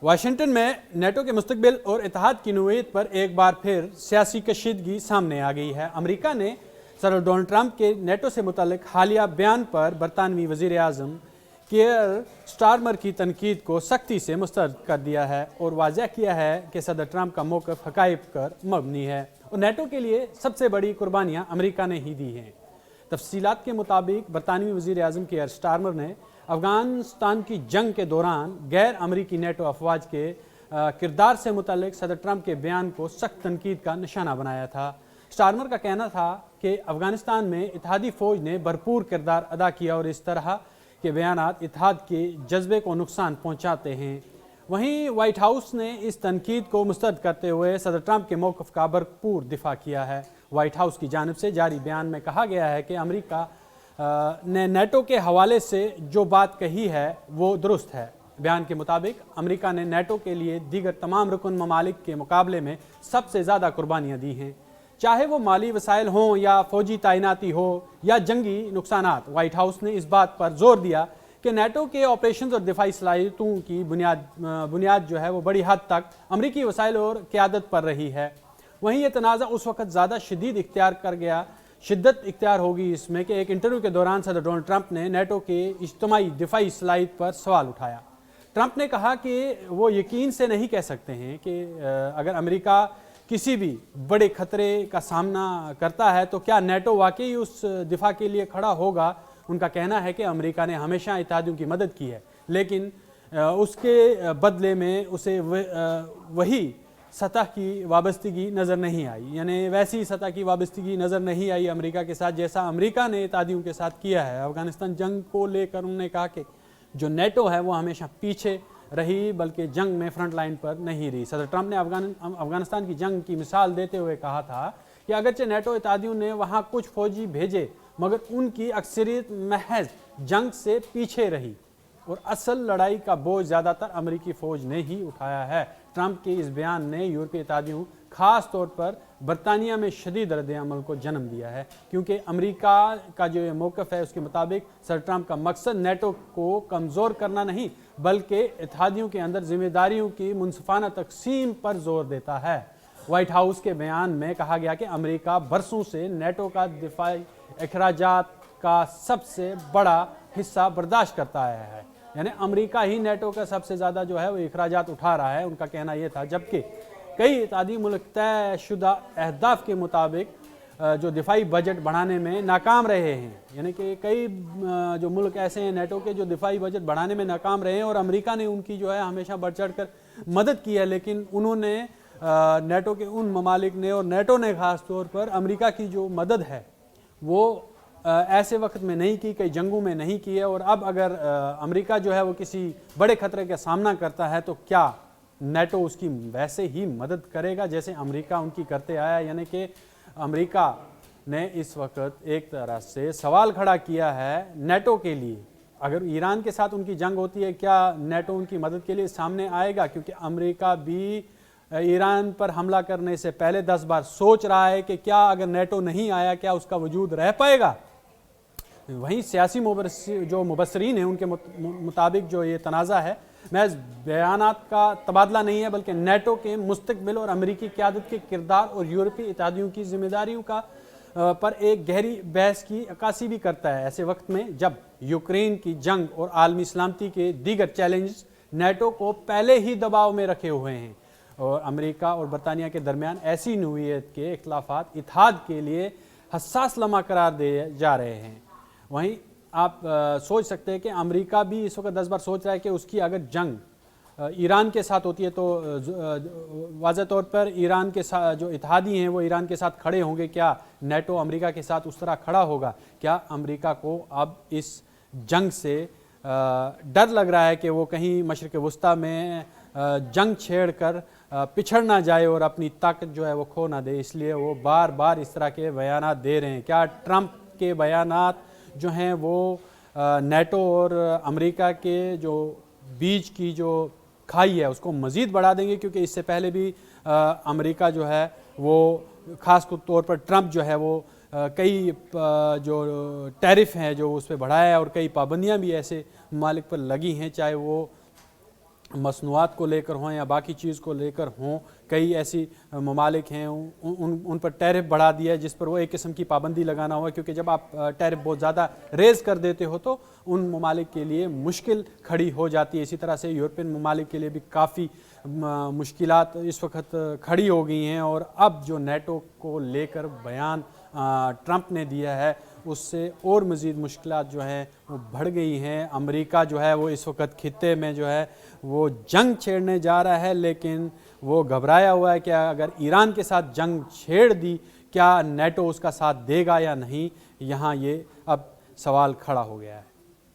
Washington में NATO के मुस्तकबिल और इत्तेहाद की नौईयत पर एक बार फिर सियासी कशीदगी सामने आ गई है। अमेरिका ने सदर डोनाल्ड ट्रंप के नेटो से मुतल्लिक हालिया बयान पर बरतानवी वज़ीर आज़म कीयर स्टारमर की तनकीद को सख्ती से मुस्तरद कर दिया है और वाज़ह किया है कि सदर ट्रंप का मौक़िफ़ हक़ाइक़ पर मबनी है और नेटो के लिए सबसे बड़ी कुर्बानियाँ अमेरिका ने ही दी हैं। तफसीलात के मुताबिक बरतानवी वज़ीर आज़म कीयर स्टारमर ने अफ़गानिस्तान की जंग के दौरान गैर अमरीकी नेटो अफवाज के किरदार से मुतल्लिक सदर ट्रंप के बयान को सख्त तनकीद का निशाना बनाया था। स्टारमर का कहना था कि अफ़गानिस्तान में इत्तेहादी फ़ौज ने भरपूर किरदार अदा किया और इस तरह के बयानात इत्तेहाद के जज्बे को नुकसान पहुँचाते हैं। वहीं वाइट हाउस ने इस तनकीद को मुस्तरद करते हुए सदर ट्रंप के मौक़िफ़ का भरपूर दिफा किया है। वाइट हाउस की जानिब से जारी बयान में कहा गया है कि अमेरिका ने नेटो के हवाले से जो बात कही है वो दुरुस्त है। बयान के मुताबिक अमेरिका ने नेटो के लिए दीगर तमाम रुकन ममालिक के मुकाबले में सबसे ज़्यादा कुर्बानियाँ दी हैं, चाहे वो माली वसाइल हों या फ़ौजी तैनाती हो या जंगी नुकसानात। वाइट हाउस ने इस बात पर जोर दिया कि नेटो के ऑपरेशन और दिफाई सलाहियतों की बुनियाद जो है वो बड़ी हद तक अमरीकी वसाइल और क़यादत पर रही है। वहीं ये तनाज़ा उस वक़्त ज़्यादा शिद्दत इख्तियार होगी इसमें कि एक इंटरव्यू के दौरान सदर डोनाल्ड ट्रंप ने नेटो के इज्तिमाई दिफाई सलाहियत पर सवाल उठाया। ट्रंप ने कहा कि वो यकीन से नहीं कह सकते हैं कि अगर अमेरिका किसी भी बड़े खतरे का सामना करता है तो क्या नेटो वाकई उस दिफा के लिए खड़ा होगा। उनका कहना है कि अमेरिका ने हमेशा इत्तेहादियों की मदद की है, लेकिन उसके बदले में उसे वही सतह की वाबस्तगी नज़र नहीं आई, यानी वैसी सतह की वाबस्तगी नज़र नहीं आई अमेरिका के साथ जैसा अमेरिका ने इत्तेहादियों के साथ किया है। अफ़गानिस्तान जंग को लेकर उन्होंने कहा कि जो नेटो है वो हमेशा पीछे रही, बल्कि जंग में फ्रंट लाइन पर नहीं रही। सदर ट्रंप ने अफ़गानिस्तान की जंग की मिसाल देते हुए कहा था कि अगरचे नेटो इत्तेहादियों ने वहाँ कुछ फ़ौजी भेजे मगर उनकी अक्सरियत महज जंग से पीछे रही और असल लड़ाई का बोझ ज़्यादातर अमेरिकी फ़ौज ने ही उठाया है। ट्रंप के इस बयान ने यूरोपीय इत्तेहादियों ख़ास तौर पर बरतानिया में शदीद रद्द-ए-अमल को जन्म दिया है, क्योंकि अमेरिका का जो मौक़िफ़ है उसके मुताबिक सर ट्रंप का मकसद नेटो को कमज़ोर करना नहीं बल्कि इत्तेहादियों के अंदर ज़िम्मेदारियों की मुनसिफ़ाना तक़सीम पर ज़ोर देता है। वाइट हाउस के बयान में कहा गया कि अमेरिका बरसों से नेटो का दिफाई अखराजात का सबसे बड़ा हिस्सा बर्दाश्त करता आया है, यानी अमेरिका ही नेटो का सबसे ज़्यादा जो है वो अखराजात उठा रहा है। उनका कहना यह था, जबकि कई इत्तेहादी मुल्क तयशुदा अहदाफ के मुताबिक जो दिफाई बजट बढ़ाने में नाकाम रहे हैं, यानी कि कई जो मुल्क ऐसे हैं नेटो के जो दिफाई बजट बढ़ाने में नाकाम रहे हैं और अमेरिका ने उनकी जो है हमेशा बढ़ चढ़ कर मदद की है, लेकिन उन्होंने नेटो के उन ममालिक ने और नेटो ने ख़ास तौर पर अमेरिका की जो मदद है वो ऐसे वक्त में नहीं की, कई जंगों में नहीं की है। और अब अगर अमेरिका जो है वो किसी बड़े खतरे का सामना करता है तो क्या नेटो उसकी वैसे ही मदद करेगा जैसे अमेरिका उनकी करते आया। यानी कि अमेरिका ने इस वक्त एक तरह से सवाल खड़ा किया है नेटो के लिए, अगर ईरान के साथ उनकी जंग होती है क्या नेटो उनकी मदद के लिए सामने आएगा, क्योंकि अमेरिका भी ईरान पर हमला करने से पहले 10 बार सोच रहा है कि क्या अगर नेटो नहीं आया क्या उसका वजूद रह पाएगा। वहीं सियासी जो मुबसरीन हैं उनके मुताबिक जो ये तनाज़ा है महज बयानात का तबादला नहीं है बल्कि नेटो के मुस्तकबिल और अमेरिकी क़यादत के किरदार और यूरोपीय इत्तेहादियों की जिम्मेदारियों का पर एक गहरी बहस की अक्कासी भी करता है। ऐसे वक्त में जब यूक्रेन की जंग और आलमी सलामती के दीगर चैलेंज नेटो को पहले ही दबाव में रखे हुए हैं और अमेरिका और बरतानिया के दरमियान ऐसी नौईयत के इख्तिलाफात इत्तेहाद के लिए हसास लम्हा करार दिए जा रहे हैं। वहीं आप सोच सकते हैं कि अमेरिका भी इस वक्त 10 बार सोच रहा है कि उसकी अगर जंग ईरान के साथ होती है तो वाज़ह तौर पर ईरान के साथ जो इत्तेहादी हैं वो ईरान के साथ खड़े होंगे, क्या नेटो अमेरिका के साथ उस तरह खड़ा होगा। क्या अमेरिका को अब इस जंग से डर लग रहा है कि वो कहीं मशरिक़ वस्ता में जंग छेड़ कर पिछड़ ना जाए और अपनी ताकत जो है वो खो ना दे, इसलिए वो बार बार इस तरह के बयानात दे रहे हैं। क्या ट्रंप के बयानात जो हैं वो नेटो और अमेरिका के जो बीच की जो खाई है उसको मज़ीद बढ़ा देंगे, क्योंकि इससे पहले भी अमेरिका जो है वो ख़ास तौर पर ट्रंप जो है वो कई जो टैरिफ हैं जो उस पर बढ़ाया है और कई पाबंदियां भी ऐसे ममालिक पर लगी हैं, चाहे वो मसनूआत को लेकर हों या बाकी चीज़ को लेकर हों, कई ऐसी ममालिक हैं उन पर टैरिफ बढ़ा दिया है जिस पर वो एक किस्म की पाबंदी लगाना हुआ, क्योंकि जब आप टैरिफ बहुत ज़्यादा रेज़ कर देते हो तो उन ममालिक के लिए मुश्किल खड़ी हो जाती है। इसी तरह से यूरोपियन ममालिक के लिए भी काफ़ी मुश्किलात इस वक्त खड़ी हो गई हैं, और अब जो नेटो को लेकर बयान ट्रंप ने दिया है उससे और मज़ीद मुश्किलात जो हैं वो बढ़ गई हैं। अमेरिका जो है वो इस वक्त खित्ते में जो है वो जंग छेड़ने जा रहा है, लेकिन वो घबराया हुआ है कि अगर ईरान के साथ जंग छेड़ दी क्या नेटो उसका साथ देगा या नहीं। यहाँ ये अब सवाल खड़ा हो गया है।